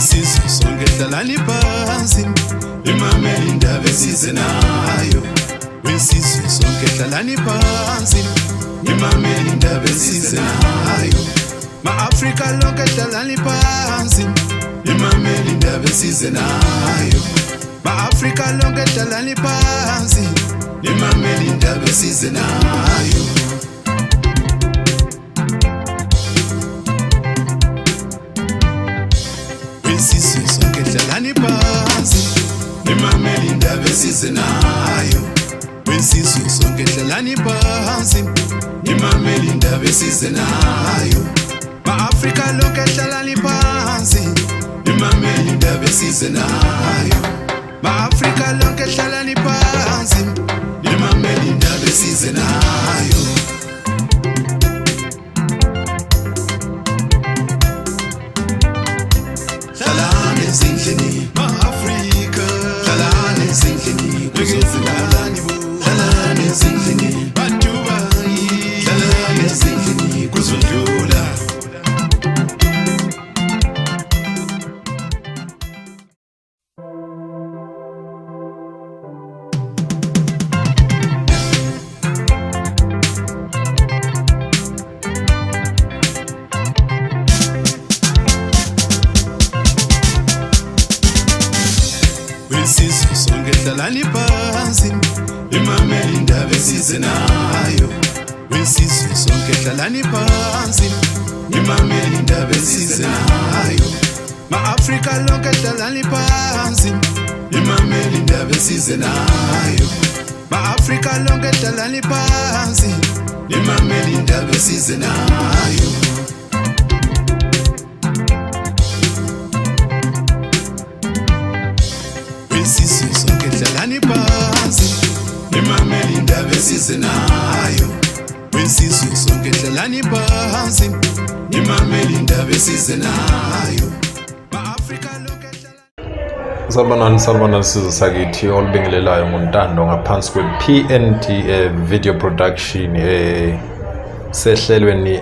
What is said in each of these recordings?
Wesizwe sonke hlalani phansi imamele indaba esize nayo. Wesizwe sonke hlalani phansi imamele indaba esize nayo. Ma-Afrika lonke hlalani phansi imamele indaba esize nayo. Ma-Afrika lonke hlalani phansi imamele indaba esize nayo. Wesizwe sonke hlalani phansi imamele indaba esize nayo. Wesizwe sonke hlalani phansi imamele indaba esize nayo. Ma-Afrika lonke hlalani phansi imamele indaba esize nayo. Ma-Afrika lonke hlalani phansi imamele indaba esize nayo. Hlalani ezindlini ma-Afrika, hlalani ezindlini kuzodlulani bo, hlalani ezindlini baDubai, hlalani ezindlini kuzodlula. Wesizwe sonke hlalani phansi imamele indaba esize nayo. Wesizwe sonke hlalani phansi imamele indaba esize nayo. Ma-Afrika lonke hlalani phansi imamele indaba esize nayo. Ma-Afrika lonke hlalani phansi imamele indaba esize nayo. Wesizwe sonke hlalani phansi imamele indaba esize nayo. Wesizwe sonke hlalani phansi imamele indaba esize nayo. Ma-Afrika lonke hlalani. Salbanani sizwe sakithi olubingelelayo ngontando ngaphansi kwe-PND video production sehlelweni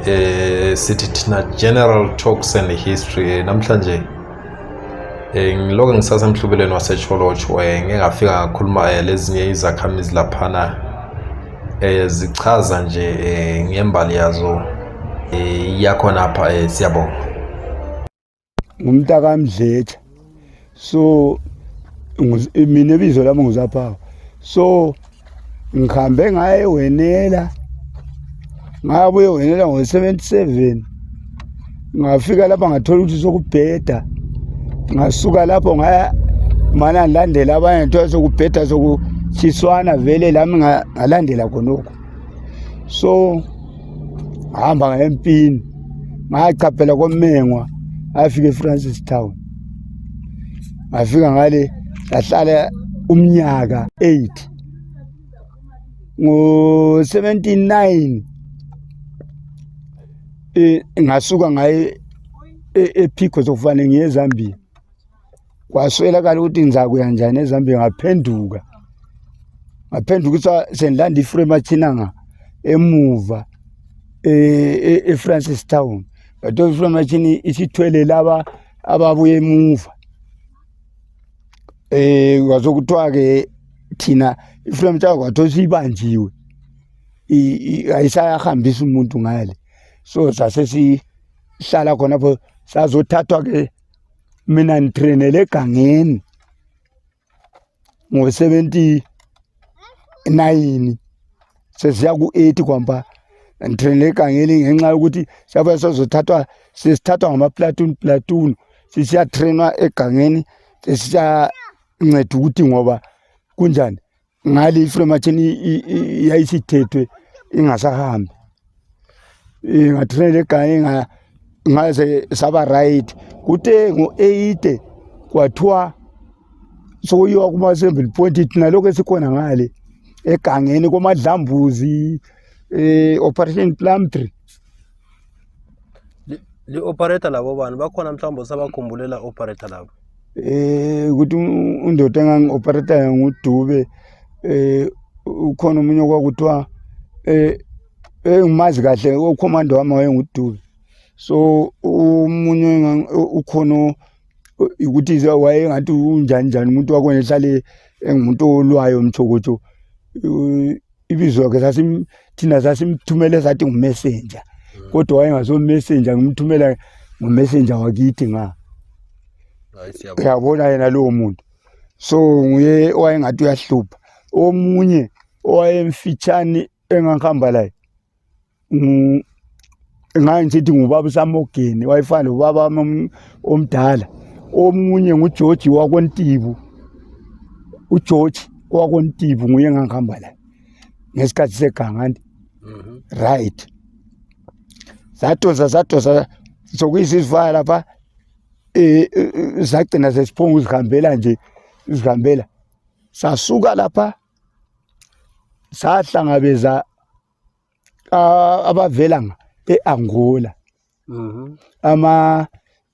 sithi thina General Talks and History. Namhlanje ngiloke ngisasemhlubelweni wasecholocho ngingafika ngakhuluma lezinye izakhamizi laphana zichaza nje ngembali yazo yakhona apha. Siyabonga. Ngumntaka Mdletha, so mina ibizo lami nguzapha, so ngikhambe ngaye wenela, ngabuye wenela ngo-77 ngafika lapha ngathola ukuthi sokubheda. Ngasuka lapho ngaya mana ngilandela abanye nto sokubheda sokuchiswana vele lami ngalandela khonokho. So hamba ngempini ngachaphela koMengwa afike eFrancis Town. Ngafika ngale ngahlala umnyaka 8. Ngo-79 ngasuka ngaye ePico sokufanele ngiye eZambia. Kwaswela kale ukuthi ngizakuya njani eZambia. Ngaphenduka senilanda iFremachinanga emuva eFrancis Town. Bathi iFremachini isithwele laba ababuye emuva. Kwazokuthiwa ke thina iFremachini kwathiwa sibanjiwe, ayisahambisa umuntu ngale. So sasesihlala khonapho sazothathwa ke mina ngitrainele egangeni ngo-79 sesiya ku-80 kwampa. Ngitrainele egangeni ngenxa yokuthi sabuya sesithathwa ngama-platoon sisiyatrainwa egangeni sesiyanceda ukuthi ngoba kunjani ngale iFremachini yayisithethwe ingasahambi. Ngatrainele egangeni ngaze saba right. Kuthe ngo-80 kwathiwa sokuyiwa kuma-assembly point thina lokho esikhona ngale egangeni koMadlambuzi Operation Plum Tree. Li operator labo bani bakhona mhlawumbe sabakhumbulela operator labo. Ukuthi undoda engangi-operator nguDube, ukhona umunye kwakuthiwa ngimazi kahle ukhomando wami wayenguDube. So umunye ukhona ukuthi wayengathi unjani umuntu wakho ehlale engumuntu olwayo umthokotho. Ibizo yakhe thina sasimthumele sathi ngumessenger, kodwa wayengazo messenger, ngimthumela ngumessenger wakithi nga. Uyabona yena lowo muntu. So nguye wayengathi uyahlupha. Omunye owayemfitshane engahamba la ngithi ngubaba uSamogeni, wayefana ubaba omdala. Omunye nguGeorge wakoNtibu. uGeorge wakoNtibu nguye engihamba la ngesikhathi segangani. Right. Zatoza sokuyisivaya lapha sagcina sesiphonga uzihambela nje, uzihambela. Sasuka lapha sahlangabeza abavela eAngola.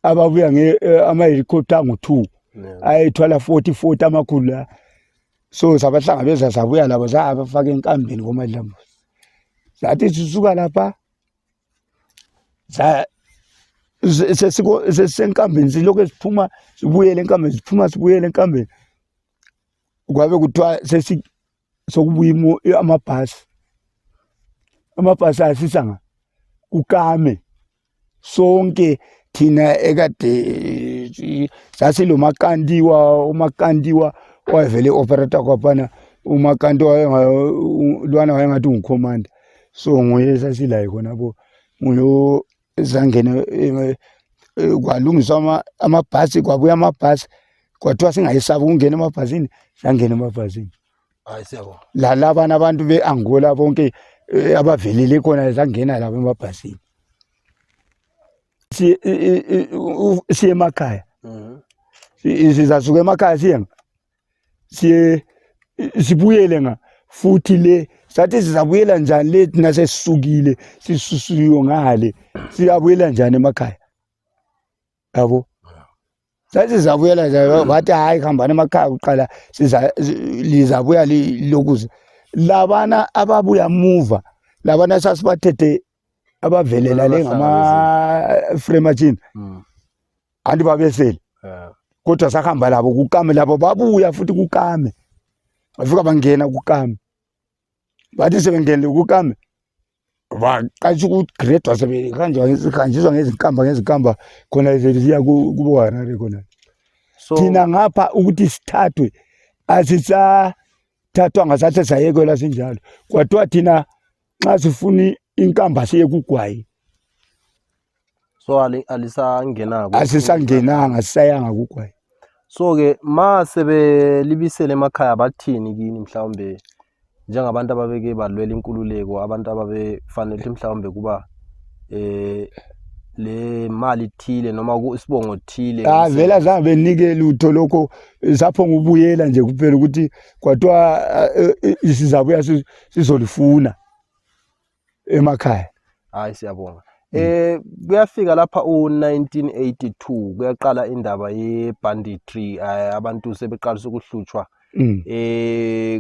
Ababuya ama helicopter ngo2 ayethwala 40 amakhulu la. So sabahlangabeza sabuya labo zabafaka enkambeni komadlambu. Sathi sisuka lapha sesenkambeni siloko esiphuma sibuyele enkambeni, sibuyele enkambeni. Kwabe kuthiwa sokubuya amabhasi asisanga uKame. Sonke thina ekade sasilo uMakandiwa wayevele operator kwaphana. uMakandiwa lwana wayengathi ungucommander. So nguye sasilayo khonapho, nguyo zangena kwalungiswa amabhasi, kwabuya amabhasi, kwathiwa singayisabi ukungena emabhasini, sangena emabhasini. Hayi siyabona. Labana abantu beAngola bonke abavelele khona sangena labo emabhasini. Siye emakhaya. Sizasuka emakhaya sibuyele nga futhi le sathi sizabuyela njani le thina sesisukile sisusiyo ngale, siyabuyela njani emakhaya. Yabo. Sathi sizabuyela njalo bathi hayi hambani emakhaya uqala lizabuya lokuze. Labana ababuya muva, labana sasibathethe abavelela le ngama Fremachini. Andi babesele. Kodwa sahamba labo kuKame, labo babuya futhi kuKame. Bafika bangena kuKame. Bathi sebengena kuKame baqasha ukugrade wasebehanjiswa ngezinkamba khona ziya kubo Harare khona. Thina ngapha ukuthi sithathwe asisathathwa ngasathe sayekelwa sinjalo. Kwathiwa thina nxa sifuni inkamba siye kuGwayi. So alisangenako. Asisangenanga, sisayanga kuGwayi. So ke sebelibisele emakhaya bathini kini mhlawumbe njengabantu ababeke balwela inkululeko, abantu ababefanele mhlawumbe kuba le mali thile noma isibongo thile? Vela zange benike lutho lokho, sapho ngubuyela nje kuphela ukuthi kwathiwa isizabuya sizolifuna emakhaya. Hayi siyabonga. Kuyafika lapha u1982 kuyaqala indaba ye-banditry, abantu sebeqalisa ukuhlutshwa.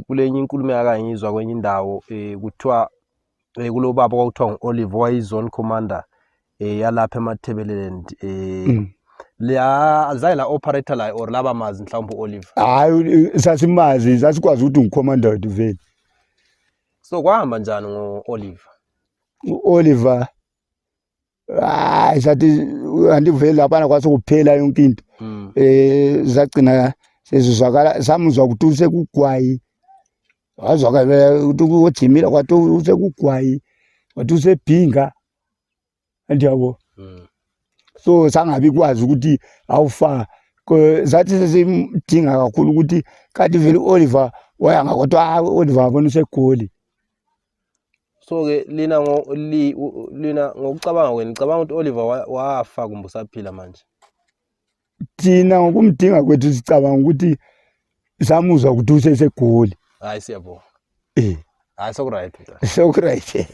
Kulenye inkulumo yakangizwa kwenye indawo kuthiwa kulo baba kwakuthiwa nguOliver wayizone commander yalapha eMatabeleland. Azange la operator la or laba mazi mhlawumbe uOliver. Hayi sasimazi, sasikwazi ukuthi ungicommander wethu vele. So kwahamba njani ngoOliver? uOliver sathi andivele lapha kwasekuphela yonke into. Zagcina sezizwakala samuzwa ukuthi usekugwayi. Wazwakala ukuthi uJimila kwathi usekugwayi, wathi usebhinga andiyabo. So sangabi kwazi ukuthi awufa. Zathi sesimdinga kakhulu ukuthi kanti vele uOliver wayanga, kodwa uOliver wabona usegoli. So ke lina ngokucabanga kwenu nicabanga ukuthi Oliver wafa kumbe usaphila manje? Thina ngokumdinga kwethu sicabanga ukuthi samuzwa ukuthi usesegoli. Hayi siyabonga. Hayi sokurayit. Sokurayit.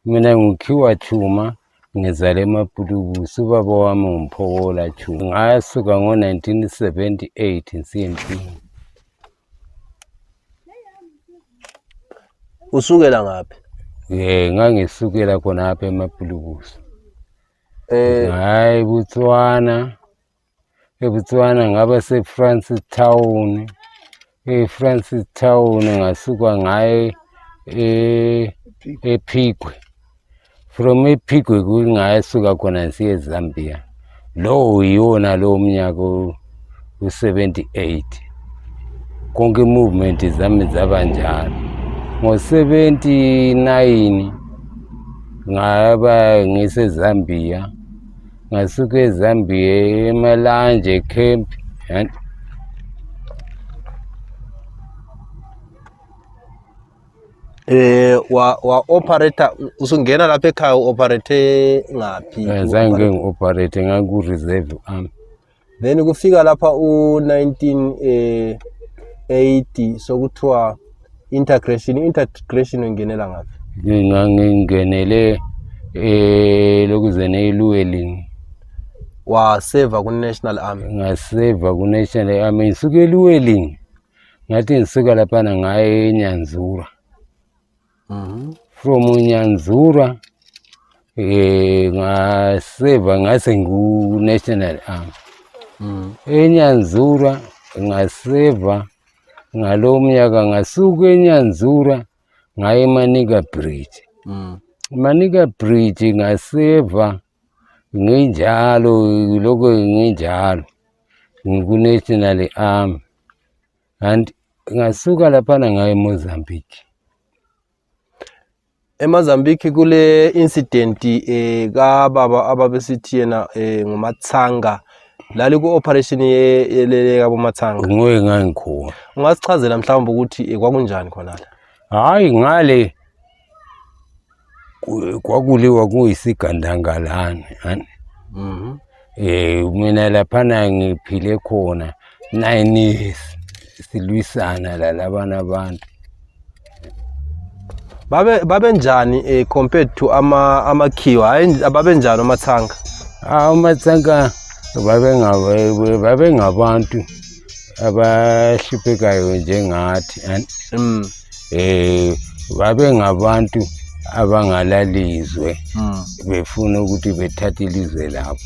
Mina ngikhiwa Chuma, ngizale eMapulukusi, ubaba wami nguMphokola Chuma. Ngasuka ngo1978 nsiempini. Usukela ngaphi? Ngangisukela khonapha eMapulukusu. Hayi eBotswana ngaba seFrancis Town. eFrancis Town ngasuka ngaye ePhikwe. From ePhikwe ngasuka khona nsiye eZambia. Lo yona lo mnyaka u78. Konke movement zami zaba njalo. Ngo79 ngaba ngiseZambia. Ngasuka eZambia eMalanje camp. Wa operator usungena lapha ekhaya operate ngapi? Zange ngi-operate ngaku-reserve army. Then kufika lapha u1980 sokuthiwa integration ungenela ngapi? Ngingenele lokuzene eLuweling. Waseva ku-National Army? Ngaseva ku-National Army. Ngisuka eLuweling ngathi ngisuka laphana ngaye eNyanzura. From Nyanzura ngaseva ngase ngu-National Army. eNyanzura ngaseva ngalo mnyaka ngasuka eNyanzura ngaye eManika Bridge. Manika Bridge ngaseva nginjalo lokho nginjalo ngiku-National Army. And ngasuka laphana ngaye eMozambique. eMozambique kule incident ka baba ababesithi yena nguMatsanga lali ku operation yelele kabo Matsanga. Ngoye ngangikhona. Ungasichazela mhlawumbe ukuthi kwakunjani khona la? Hayi ngale kwakuliwa kuyisigandangalana. Mina laphana ngiphile khona 9 years silwisana labana abantu. Babe njani compared to amakhiwa? Hayi babe njani uMatsanga? uMatsanga babe ngabantu abahluphekayo njengathi. Babe ngabantu abangalalizwe befuna ukuthi bethathe ilizwe labo.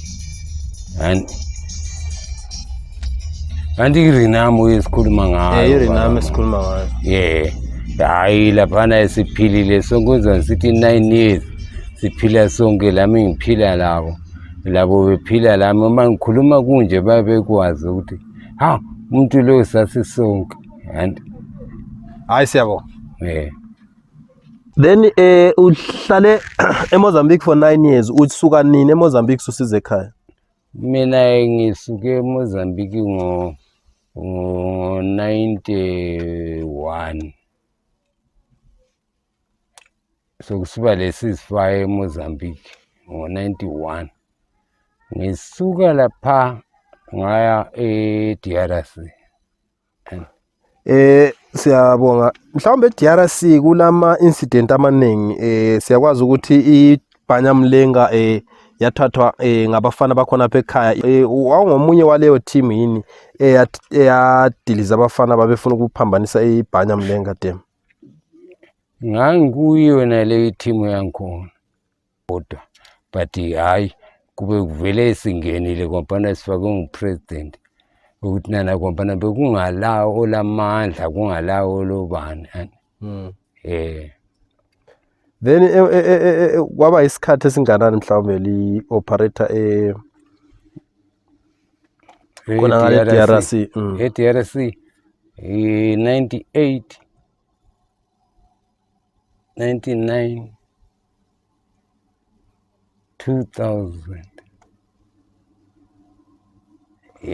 Kanti iRenamo esikhuluma ngayo. iRenamo esikhuluma ngayo. Hayi laphana esiphilile sonke sithi 9 years siphila sonke lami ngiphila labo bephila lami. Uma ngikhuluma kunje babekwazi ukuthi umuntu lo sasisonke. Hayi siyabonga. Then uhlale eMozambique for 9 years. Usuka nini eMozambique usize ekhaya? Mina ngisuke eMozambique ngo91. So kusuka lesisifaya eMozambique ngo91. Ngisuka lapha ngaya eDRC. Siyabonga. Mhlawumbe eDRC kulama incident amaningi siyakwazi ukuthi iBhanyamlenga yathathwa ngabafana bakhona ekhaya. Wawungomunye waleyo team yini eyadiliza abafana babefuna ukuphambanisa iBhanyamlenga dem? Ngangikuyo yona le team yankhona kodwa but hayi kube kuvele singenile kompana sifake ngupresident ukuthi nana kompana bekungalawo olamandla kungalawo lobani. Then kwaba isikhathi esinganani mhlawumbe li operator khona ngale DRC? eDRC 98 99 2000.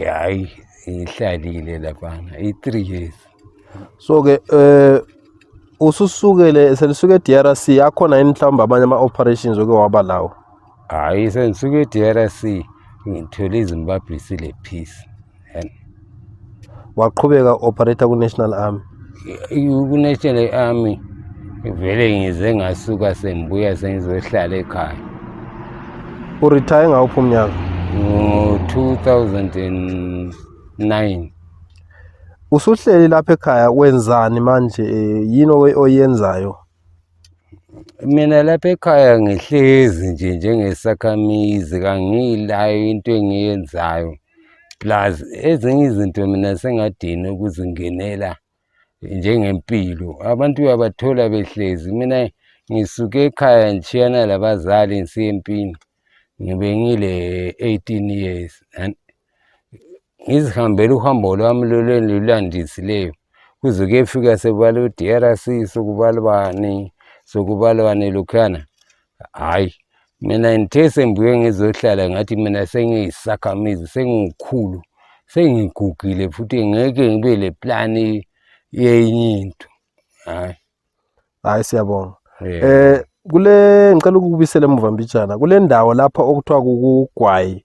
Hayi ihlalile laphana 3 years. So ke ususukele selisuke eDRC yakhona yini mhlawumbe abanye ama operations oke waba lawo? Hayi senisuke eDRC ngithole iZimbabwe sile peace. Waqhubeka operator ku-National Army? Ku-National Army vele ngize ngasuka sembuya sengizohlala ekhaya. Uretire ngawuphi umnyaka? Ngo-2009. Usuhleli lapha ekhaya wenzani manje yini oyenzayo? Mina lapha ekhaya ngihlezi nje njengesakhamizi kangilayo into engiyenzayo plus ezinye izinto mina sengadini ukuzingenela njengempilo. Abantu uyabathola behlezi. Mina ngisuke ekhaya ngishiyana labazali ngisiya empini ngibe ngile 18 years ngizihambela uhambo lwami lulandisileyo kuze kuyefika sekubala u-DRC sokubalwane lokhana. Hayi mina ngithe sembuye ngizohlala ngathi mina sengiyisakhamizi sengikhulu sengigugile futhi ngeke ngibe le plan yenye into. Hayi siyabonga. Ngicela ukubisela emuva mbijana kule ndawo lapha okuthiwa kugwayi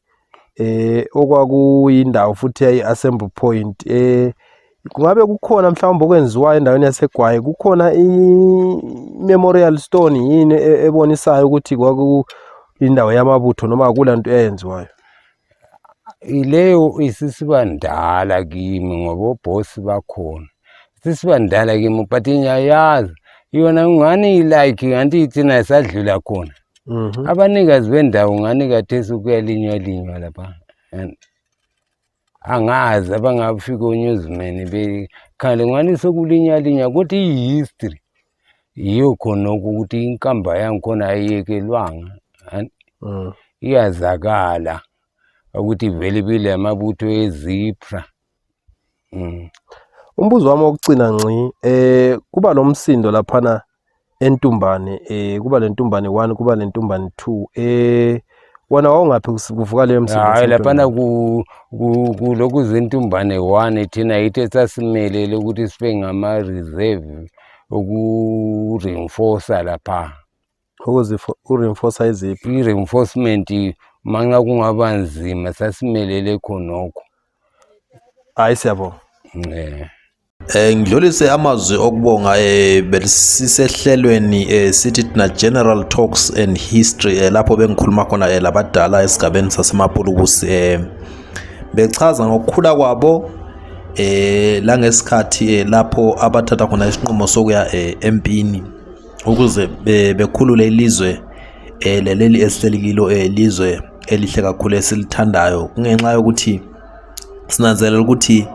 okwakuyindawo futhi yayi-assembly point kungabe kukhona mhlawumbe okwenziwayo endaweni yasegwayi, kukhona i-memorial stone yini ebonisayo ukuthi kwakuyindawo yamabutho noma akulanto eyenziwayo? Ileyo isisibandala kimi ngoba oboss bakhona sisibandala kimi but ngiyayazi yona ngani like kanti thina sadlula khona. Abanikazi bendawo ngani kathesi ukuyalinywa lapha angazi abangafika onewsman bekhale ngani sokulinywa ukuthi i-history yiyo khona ukuthi inkamba yangikhona ayiyekelwanga iyazakala ukuthi vele bile amabutho ezipra. Umbuzo wami wokugcina ngci kuba lo msindo laphana eNtumbane kuba le Ntumbane 1 kuba le Ntumbane 2 wona wawungaphi kuvuka leyo msindo? Hayi laphana kulokhu zeNtumbane 1 thina yithe sasimelele ukuthi sibe ngama reserve uku-reinforce lapha. Reinforce iziphi? I-reinforcement manga kungaba nzima sasimelele khonokho. Hayi siyabonga. Ngidlulise amazwi okubonga belisisehlelweni sithi thina General Talks and History lapho bengikhuluma khona labadala esigabeni saseMapulubusi bechaza ngokukhula kwabo la ngesikhathi lapho abathatha khona isinqumo sokuya empini ukuze bekhulule ilizwe leli esiselikilo ilizwe elihle kakhulu esilithandayo kungenxa yokuthi sinanzelela ukuthi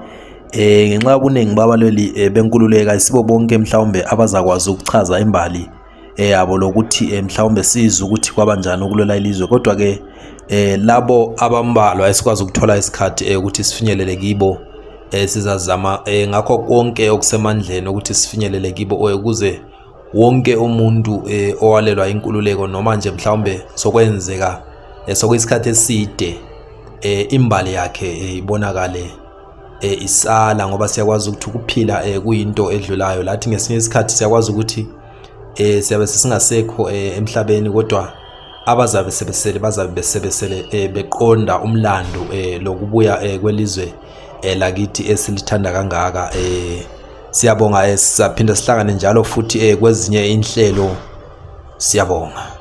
ngenxa yobuningi babalweli benkululeko isibo bonke mhlawumbe abazakwazi ukuchaza imbali yabo lokuthi mhlawumbe sizwe ukuthi kwabanjani ukulwela ilizwe, kodwa ke labo abambalwa esikwazi ukuthola isikhathi ukuthi sifinyelele kibo sizazama ngakho konke okusemandleni ukuthi sifinyelele kibo ukuze wonke umuntu owalelwa inkululeko noma nje mhlawumbe sokwenzeka sokuyisikhathi eside imbali yakhe ibonakale isala, ngoba siyakwazi ukuthi ukuphila kuyinto edlulayo. Lathi ngesinye isikhathi siyakwazi ukuthi siyabe singasekho emhlabeni, kodwa abazabe sebesele bazabe besebesele beqonda umlando lokubuya kwelizwe lakithi esilithanda kangaka. Siyabonga, sizaphinda sihlangane njalo futhi kwezinye inhlelo. Siyabonga.